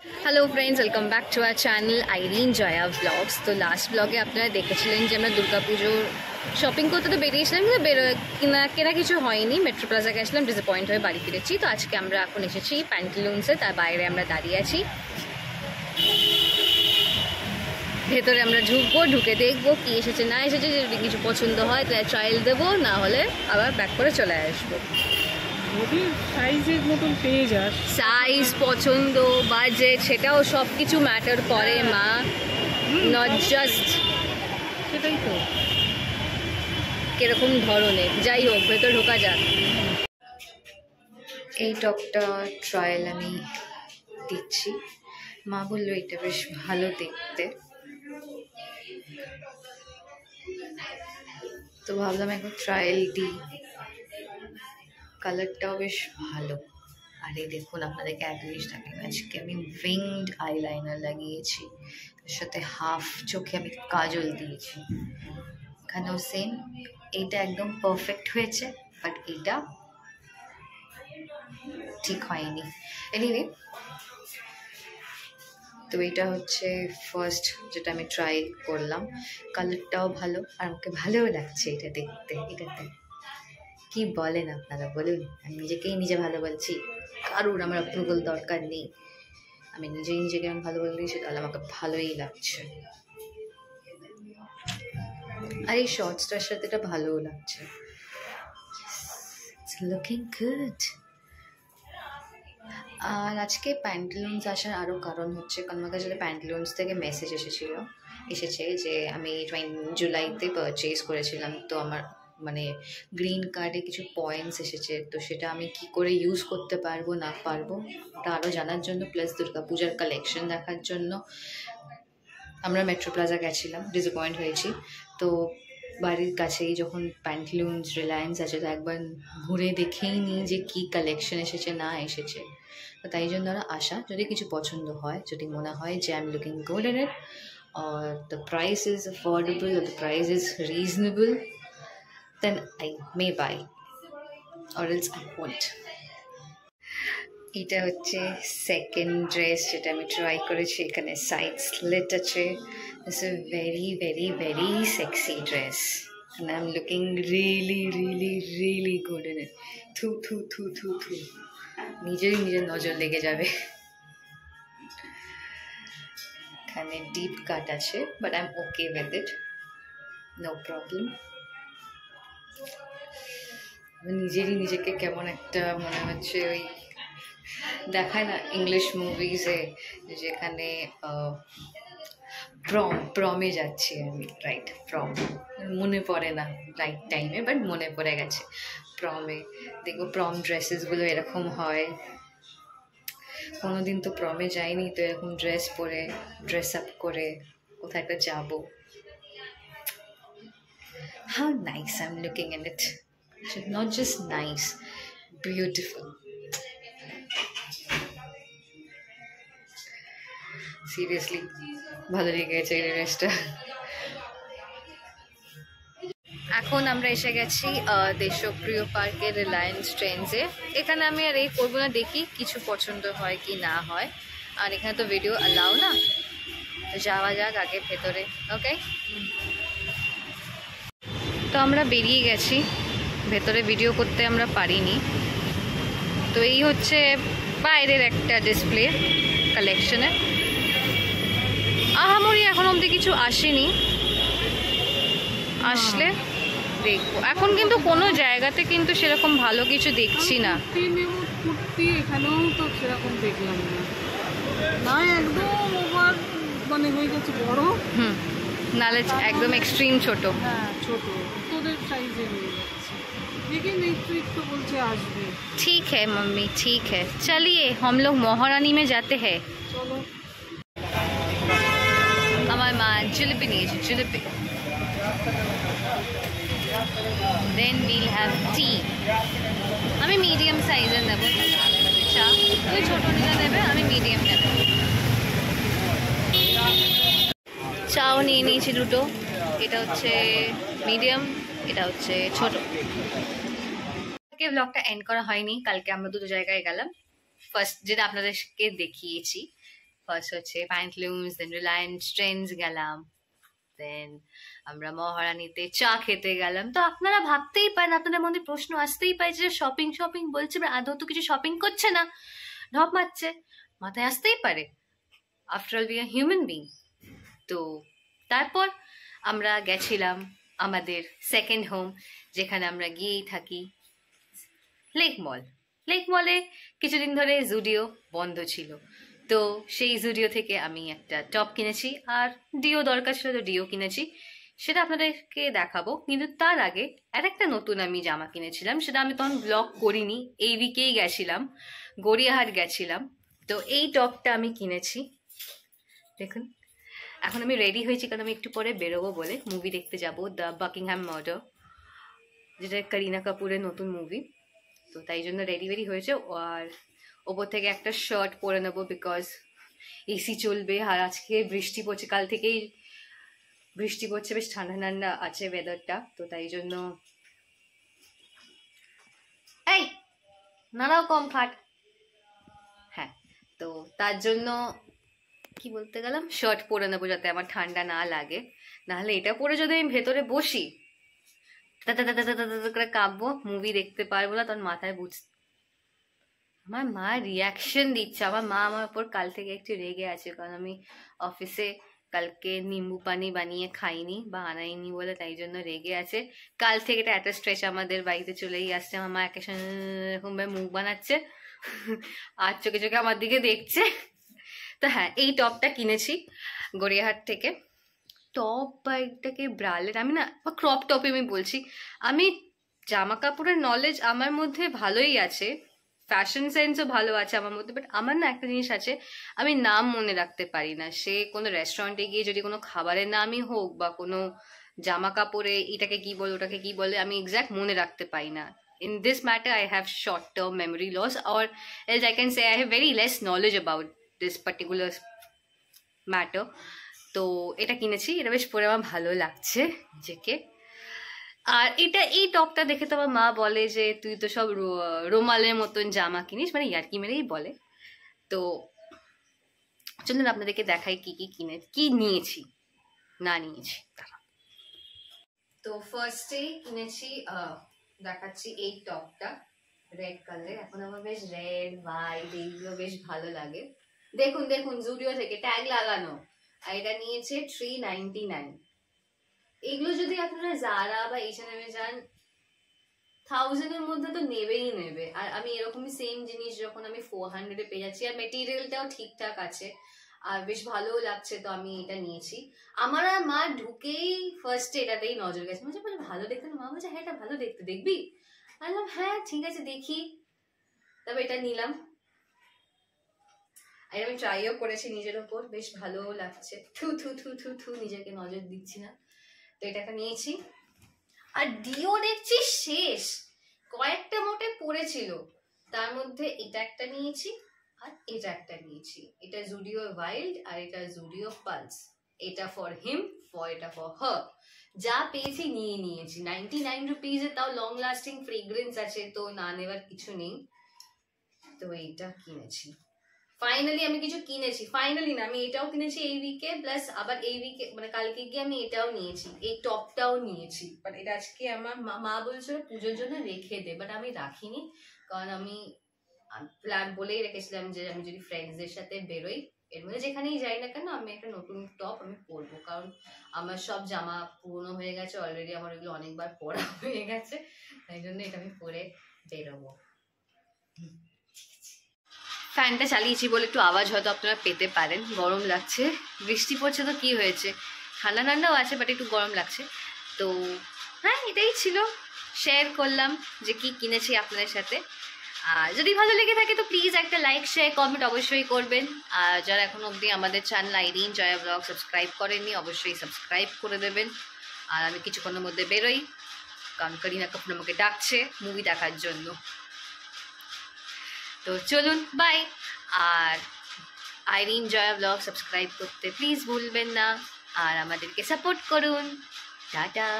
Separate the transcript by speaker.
Speaker 1: Hello friends, welcome back to our channel Irin Joya vlogs. তো last ব্লগে আপনারা দেখেছিলেন যে আমরা দুর্গাপুজোর শপিং করতে তো বেরিয়েছিলাম, কিন্তু কেনা কিছু হয়নি। মেট্রো প্লাজা গেছিলাম, ডিসঅ্যাপয়েন্ট হয়ে বাড়ি ফিরেছি। তো আজকে আমরা এখন এসেছি প্যান্টালুন্সে, তার বাইরে আমরা দাঁড়িয়ে আছি। ভেতরে আমরা ঢুকবো, ঢুকে দেখবো কি এসেছে না এসেছে। যদি কিছু পছন্দ হয় তাহলে ট্রায়াল দেবো, না হলে আবার ব্যাক করে চলে আসবো।
Speaker 2: সাইজের মতন পেয়ে যাস,
Speaker 1: সাইজ, পছন্দ, বাজেট, সেটাও সব কিছু ম্যাটার করে মা, নট জাস্ট
Speaker 2: সেটাই তো
Speaker 1: কিরকম ধরনের। যাই হোক, ভেতর ঢোকা যাক। এই টপটা ট্রায়াল আমি দিচ্ছি। মা বললো এটা বেশ ভালো দেখতে, তো ভাবলাম একবার ট্রায়াল দিই। কালারটাও বেশ ভালো। আর এই দেখুন, আপনাদেরকে এক জিনিস দেখাই, আজকে আমি উইংড আইলাইনার লাগিয়েছি, তার সাথে হাফ চোখে আমি কাজল দিয়েছি। এখানেও সেম। এইটা একদম পারফেক্ট হয়েছে, বাট এইটা ঠিক হয়নি। এনিওয়ে, তো এটা হচ্ছে ফার্স্ট যেটা আমি ট্রাই করলাম। কালারটাও ভালো, আর আমাকে ভালোও লাগছে এটা দেখতে। এটাতে কি বলেন আপনারা বলুন? আমি নিজেকেই নিজে ভালো বলছি, কারুর আমার অ্যাপ্রুভাল দরকার নেই। আমি নিজেই নিজেকে আমি ভালো বলে দিয়েছি, তাহলে আমাকে ভালোই লাগছে। আর এই শর্টসটার সাথে এটা ভালোও লাগছে। Looking good. আর আজকে প্যান্টালুন্স আসার আরও কারণ হচ্ছে, কারণ আমার কাছে প্যান্টালুন্স থেকে মেসেজ এসেছে যে আমি জুলাইতে পারচেজ করেছিলাম, তো আমার মানে গ্রিন কার্ডে কিছু পয়েন্টস এসেছে, তো সেটা আমি কি করে ইউজ করতে পারবো না পারবো ওটা আরও জানার জন্য, প্লাস দুর্গাপূজার কালেকশন দেখার জন্য আমরা মেট্রো প্লাজা গেছিলাম। ডিসঅ্যাপয়েন্ট হয়েছি, তো বাড়ির কাছেই যখন প্যান্টালুন্স রিলায়েন্স আছে, তো একবার ঘুরে দেখেই নিই যে কী কালেকশন এসেছে না এসেছে। তো তাই জন্য ওরা আসা, যদি কিছু পছন্দ হয়, যদি মনে হয় যে I am looking good in it, or the price is affordable, or the price is reasonable, then I may buy, or else I won't. এটা হচ্ছে সেকেন্ড ড্রেস যেটা আমি ট্রাই করেছি। এখানে সাইড স্লিট আছে। This is very very very sexy dress, and I'm looking really really really good in it. থু থু থু থু থু, নিজের নজর লেগে যাবে। এখানে ডিপ কাট আছে, but I am okay with it, no problem. নিজেকে কেমন একটা মনে হচ্ছে, ওই দেখায় না ইংলিশ মুভিজে যেখানে প্রমে যাচ্ছি আমি, রাইট? প্রম মনে পড়ে না রাইট টাইমে, বাট মনে পড়ে গেছে। প্রমে দেখবো, প্রম ড্রেসেসগুলো এরকম হয়। কোনোদিন তো প্রমে যাইনি, তো এরকম ড্রেস পরে ড্রেস আপ করে কোথায় একটা যাবো। How nice I'm looking in it. Not just nice, beautiful. Seriously ভালো লেগেছে এই ড্রেসটা। এখন আমরা এসে গেছি দেশপ্রিয় পার্কের রিলায়েন্স ট্রেন্ডসে। এখানে আমি আর এই করবো না, দেখি কিছু পছন্দ হয় কি না হয়। আর এখানে তো ভিডিও অ্যালাউ না, তো যাওয়া যাক আগে ভেতরে। ওকে, তো আমরা বেরিয়ে গেছি। ভেতরে ভিডিও করতে আমরা পারিনি। তো এই হচ্ছে বাইরের একটা ডিসপ্লে কালেকশনের। আহামরি এখন অবধি কিছু আসেনি, আসলে দেখবো। এখন কিন্তু কোনো জায়গাতে কিন্তু সেরকম ভালো কিছু দেখছি না।
Speaker 2: এখানেও তো সেরকম দেখলাম না, একদম ওভার মানে হয়ে গেছে বড়,
Speaker 1: নালে একদম এক্সট্রিম ছোট।
Speaker 2: হ্যাঁ ছোট, তোদের সাইজে হয়ে যাচ্ছে। देखिए नहीं तो बोलते आसबे।
Speaker 1: ठीक है मम्मी, ठीक है, चलिए हम लोग महारानी में जाते हैं।
Speaker 2: चलो।
Speaker 1: আমার মা জিলিপি নিয়েছে, জিলিপি। Then will have tea. আমি মিডিয়াম সাইজের নেব চা, তুই ছোট নিলে নেবে, আমি মিডিয়াম নেব। চাও নিয়ে নিয়েছি দুটো, এটা হচ্ছে মিডিয়াম, এটা হচ্ছে ছোট। ব্লগটা এন্ড করা হয়নি, কালকে আমরা দুটো জায়গায় গেলাম। ফার্স্ট যেটা আপনাদেরকে দেখিয়েছি, ফার্স্ট হচ্ছে প্যান্টলুন্স, দেন রিলায়েন্স ট্রেন্ডস গেলাম, দেন আমরা মহারানীতে চা খেতে গেলাম। তো আপনারা ভাবতেই পারেন, আপনাদের মধ্যে প্রশ্ন আসতেই পারে যে শপিং শপিং বলছে, আদৌ তো কিছু শপিং করছে না, ঢপ মারছে, মাথায় আসতেই পারে, after all we are human being. তো তারপর আমরা গেছিলাম আমাদের সেকেন্ড হোম, যেখানে আমরা গিয়েই থাকি, লেক মল। লেক মলে কিছুদিন ধরে জুডিও বন্ধ ছিল, তো সেই জুডিও থেকে আমি একটা টপ কিনেছি, আর ডিও দরকার ছিল তো ডিও কিনেছি, সেটা আপনাদেরকে দেখাবো। কিন্তু তার আগে আরেকটা নতুন আমি জামা কিনেছিলাম, সেটা আমি তখন ব্লগ করিনি, এই উইকেই গেছিলাম, গড়িয়াহাট গেছিলাম। তো এই টপটা আমি কিনেছি, দেখুন। এখন আমি রেডি হয়েছি, কারণ আমি একটু পরে বেরোবো বলে, মুভি দেখতে যাব, দ্য বাকিংহাম মার্ডার, যেটা করিনা কাপুরের নতুন মুভি। তো তাই জন্য রেডি হয়েছে, আর ওপর থেকে একটা শার্ট পরে নেবো, বিকজ এসি চলবে, আর আজকে বৃষ্টি পড়ছে, কাল থেকেই বৃষ্টি পড়ছে, বেশ ঠান্ডা ঠান্ডা আছে ওয়েদারটা, তো তাই জন্য এই নানাও কম খাট, হ্যাঁ, তো তার জন্য কি বলতে গেলাম, শার্ট পরে নেবো যাতে আমার ঠান্ডা না লাগে, নাহলে এটা পরে যদি আমি ভেতরে বসি করে কাঁপবো, মুভি দেখতে পারবো না, তখন মাথায় বুঝতে। আমার মা রিয়াকশন দিচ্ছে, আমার মা আমার উপর কাল থেকে একটু রেগে আছে, কারণ আমি অফিসে কালকে নিম্বু পানি বানিয়ে খাইনি বা আনাইনি বলে, তাই জন্য রেগে আছে। কাল থেকে এটা একটা স্ট্রেস আমাদের বাড়িতে চলেই আসছে, আমার মা একে এরকম ভাবে মুখ বানাচ্ছে আর চোখে চোখে আমার দিকে দেখছে। তো হ্যাঁ, এই টপটা কিনেছি গড়িয়াহাট থেকে। টপ বা এটাকে ব্রালেট আমি না, বা ক্রপ টপে আমি বলছি, আমি জামা কাপড়ের নলেজ আমার মধ্যে ভালোই আছে, ফ্যাশন সেন্সও ভালো আছে আমার মধ্যে, বাট আমার না একটা জিনিস আছে, আমি নাম মনে রাখতে পারি না। সে কোনো রেস্টুরেন্টে গিয়ে যদি কোনো খাবারের নামই হোক বা কোনো জামা কাপড়ে এটাকে কি বলে ওটাকে কি বলে, আমি এক্স্যাক্ট মনে রাখতে পারি না। In this matter, I have short-term memory loss, or else I can say I have very less knowledge about this particular matter. তো এটা কিনেছি, এটা বেশ পরে আমার ভালো লাগছে নিজেকে। আর এটা এই টপটা দেখে তো আমার মা বলে যে তুই তো সব রোমালের মতন জামা কিনিস, মানে ইয়ার্কি মেরেই বলে। তো চলুন আপনাদেরকে দেখাই কি নিয়েছি না নিয়েছি। তো ফার্স্টে কিনেছি, দেখাচ্ছি এই টপটা, রেড কালার। এখন আমার বেশ রেড হোয়াইট এইগুলো বেশ ভালো লাগে। দেখুন দেখুন, জুডিও থেকে ট্যাগ লাগানো, আর এটা নিয়েছে 399। এগুলো যদি আপনারা জারা বা H&M যান, 1000 এর মধ্যে তো নেবেই নেবে। আর আমি এরকমই সেম জিনিস যখন আমি 400 পেয়ে যাচ্ছি, আর মেটেরিয়ালটাও ঠিকঠাক আছে, আর বেশ ভালোও লাগছে, তো আমি এটা নিয়েছি। আমার আর মা ঢুকেই ফার্স্টে এটাতেই নজর গেছে, বলছে ভালো দেখতে না? মা বলছে হ্যাঁ এটা ভালো দেখতে, দেখবি? আমি বললাম হ্যাঁ ঠিক আছে দেখি, তবে এটা নিলাম। আর আমি ট্রাইও করেছি নিজের ওপর, বেশ ভালো লাগছে। থু থু থু থু থু, নিজেকে নজর দিচ্ছি না। তো এটা নিয়েছি। আর ডিও দেখছি শেষ, কয়েকটা মোটে পড়েছিল, তার মধ্যে এটা একটা নিয়েছি আর এটা একটা নিয়েছি। এটা জুডিও ওয়াইল্ড আর এটা জুডিও পালস। এটা ফর হিম, এটা ফর হার। যা পেয়েছি নিয়ে নিয়েছি। 99 রুপিজে, তাও লং লাস্টিং ফ্রেগ্রেন্স আছে, তো না নেওয়ার কিছু নেই। তো এইটা কিনেছি। ফাইনালি আমি কিছু কিনেছি, ফাইনালি না, আমি এটাও কিনেছি এই উইকে, প্লাস আবার এই উইকে মানে কালকে গিয়ে আমি এটাও নিয়েছি, এই টপটাও নিয়েছি। বাট এটা আজকে আমার মা বলছিল পুজোর জন্য রেখে দে, বাট আমি রাখিনি, কারণ আমি প্ল্যান বলেই রেখেছিলাম যে আমি যদি ফ্রেন্ডসদের সাথে বেরোই, এর মধ্যে যেখানেই যাই না কেন, আমি একটা নতুন টপ আমি পরবো, কারণ আমার সব জামা পুরনো হয়ে গেছে অলরেডি, আমার এগুলো অনেকবার পরা হয়ে গেছে, তাই জন্য এটা আমি পরে বেরোবো। ফ্যানটা চালিয়েছি বলে একটু আওয়াজ হয়তো আপনারা পেতে পারেন, গরম লাগছে, বৃষ্টি পড়ছে তো কি হয়েছে, ঠান্ডা ঠান্ডাও আছে, বাট একটু গরম লাগছে। তো হ্যাঁ, এটাই ছিল, শেয়ার করলাম যে কি কিনেছি আপনাদের সাথে। আর যদি ভালো লেগে থাকে তো প্লিজ একটা লাইক শেয়ার কমেন্ট অবশ্যই করবেন। আর যারা এখন অবধি আমাদের channel Irin Joya vlog subscribe করেননি, অবশ্যই সাবস্ক্রাইব করে দেবেন। আর আমি কিছুক্ষণের মধ্যে বেরোই, কারণ করিনা কাপুর আমাকে ডাকছে মুভি দেখার জন্য। তো চলুন, বাই। আর আইরিন জয়া ব্লগ সাবস্ক্রাইব করতে প্লিজ ভুলবেন না, আর আমাদেরকে সাপোর্ট করুন। টাটা।